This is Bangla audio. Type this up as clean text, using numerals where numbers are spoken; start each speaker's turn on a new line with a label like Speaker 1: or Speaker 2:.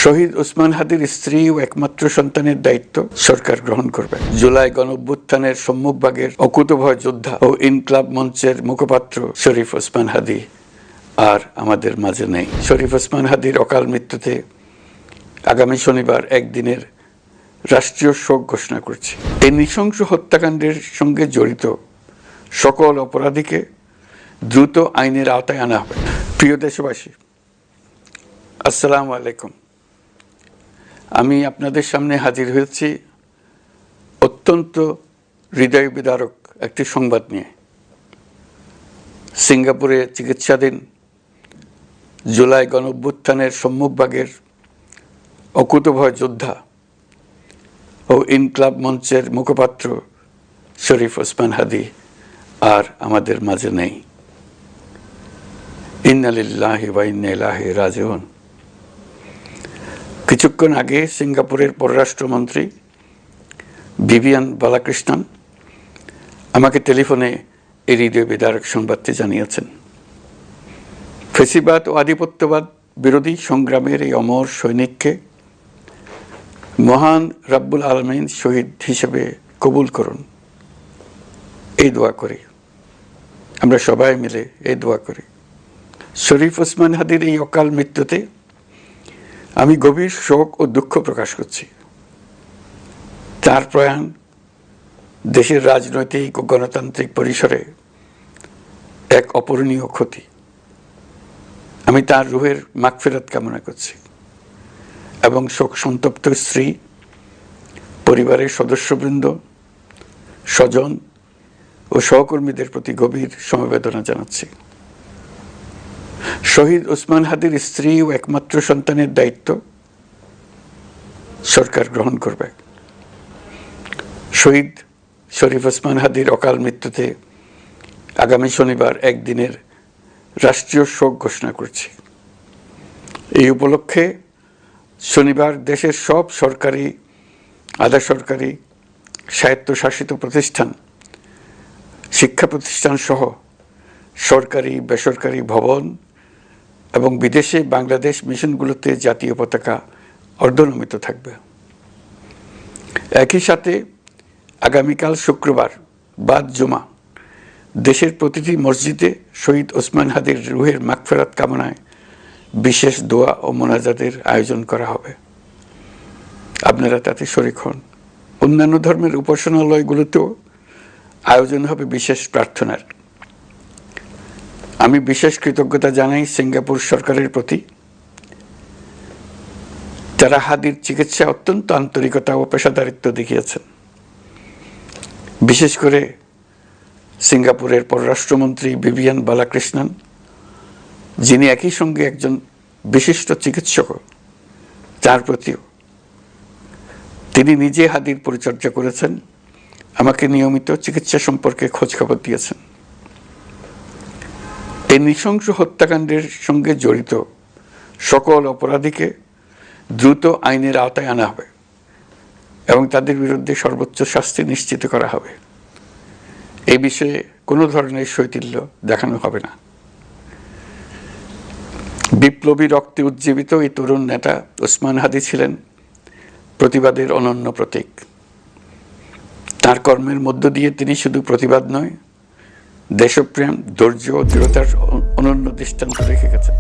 Speaker 1: শহীদ ওসমান হাদির স্ত্রী ও একমাত্র সন্তানের দায়িত্ব সরকার গ্রহণ করবে। জুলাই গণঅভ্যুত্থানের সম্মুখভাগের অকুতোভয় যোদ্ধা ও ইনকলাব মঞ্চের মুখপাত্র শরীফ ওসমান হাদি আর আমাদের মাঝে নেই। শরীফ ওসমান হাদির অকাল মৃত্যুতে আগামী শনিবার একদিনের রাষ্ট্রীয় শোক ঘোষণা করছি। এই নৃশংস হত্যাকাণ্ডের সঙ্গে জড়িত সকল অপরাধীকে দ্রুত আইনের আওতায় আনা হবে। প্রিয় দেশবাসী, আসসালামু আলাইকুম। আমি আপনাদের সামনে হাজির হয়েছি অত্যন্ত হৃদয় বিদারক একটি সংবাদ নিয়ে। সিঙ্গাপুরে চিকিৎসাধীন জুলাই গণঅভ্যুত্থানের সম্মুখভাগের অকুতোভয় যোদ্ধা ও ইনকলাব মঞ্চের মুখপাত্র শরীফ ওসমান হাদি আর আমাদের মাঝে নেই। ইন্না লিল্লাহি ওয়া ইন্না ইলাইহি রাজিউন। কিছুক্ষণ আগে সিঙ্গাপুরের পররাষ্ট্রমন্ত্রী ভিভিয়ান বালাকৃষ্ণন আমাকে টেলিফোনে এই হৃদয় বিদারক সংবাদটি জানিয়েছেন। ফ্যাসিবাদ ও আধিপত্যবাদ বিরোধী সংগ্রামের এই অমর সৈনিককে মহান রাব্বুল আলামিন শহীদ হিসেবে কবুল করুন, এই দোয়া করি। আমরা সবাই মিলে এই দোয়া করি। শরীফ ওসমান হাদির এই অকাল মৃত্যুতে আমি গভীর শোক ও দুঃখ প্রকাশ করছি। তার প্রয়াণ দেশের রাজনৈতিক ও গণতান্ত্রিক পরিসরে এক অপূরণীয় ক্ষতি। আমি তার রুহের মাগফিরাত কামনা করছি এবং শোক সন্তপ্ত স্ত্রী, পরিবারের সদস্যবৃন্দ, স্বজন ও সহকর্মীদের প্রতি গভীর সমবেদনা জানাচ্ছি। শহীদ ওসমান হাদির স্ত্রী ও একমাত্র সন্তানের দায়িত্ব সরকার গ্রহণ করবে। শহীদ শরীফ ওসমান হাদির অকাল মৃত্যুতে আগামী শনিবার একদিনের রাষ্ট্রীয় শোক ঘোষণা করছি। এই উপলক্ষে শনিবার দেশের সব সরকারি, আধা সরকারি, স্বায়ত্তশাসিত প্রতিষ্ঠান, শিক্ষা প্রতিষ্ঠান সহ সরকারি বেসরকারি ভবন এবং বিদেশে বাংলাদেশ মিশনগুলোতে জাতীয় পতাকা অর্ধনমিত থাকবে। একই সাথে আগামীকাল শুক্রবার বাদ জুমা দেশের প্রতিটি মসজিদে শহীদ ওসমান হাদির রুহের মাগফিরাত কামনায় বিশেষ দোয়া ও মোনাজাতের আয়োজন করা হবে। আপনারা তাতে শরীক হন। অন্যান্য ধর্মের উপাসনালয়গুলোতেও আয়োজন হবে বিশেষ প্রার্থনার। আমি বিশেষ কৃতজ্ঞতা জানাই সিঙ্গাপুর সরকারের প্রতি, যারা হাদির চিকিৎসায় অত্যন্ত আন্তরিকতা ও পেশাদারিত্ব দেখিয়েছেন। বিশেষ করে সিঙ্গাপুরের পররাষ্ট্রমন্ত্রী ভিভিয়ান বালাকৃষ্ণন, যিনি একই সঙ্গে একজন বিশিষ্ট চিকিৎসক, তার প্রতিও তিনি নিজে হাদির পরিচর্যা করেছেন, আমাকে নিয়মিত চিকিৎসা সম্পর্কে খোঁজখবর দিয়েছেন। এই নৃশংস হত্যাকাণ্ডের সঙ্গে জড়িত সকল অপরাধীকে দ্রুত আইনের আওতায় আনা হবে এবং তাদের বিরুদ্ধে সর্বোচ্চ শাস্তি নিশ্চিত করা হবে। এই বিষয়ে কোনো ধরনের শৈথিল্য দেখানো হবে না। বিপ্লবী রক্তে উজ্জীবিত এই তরুণ নেতা ওসমান হাদি ছিলেন প্রতিবাদের অনন্য প্রতীক। তার কর্মের মধ্য দিয়ে তিনি শুধু প্রতিবাদ নয়, দেশপ্রেম, ধৈর্য ও দৃঢ়তার অনন্য দৃষ্টান্ত রেখে গেছেন।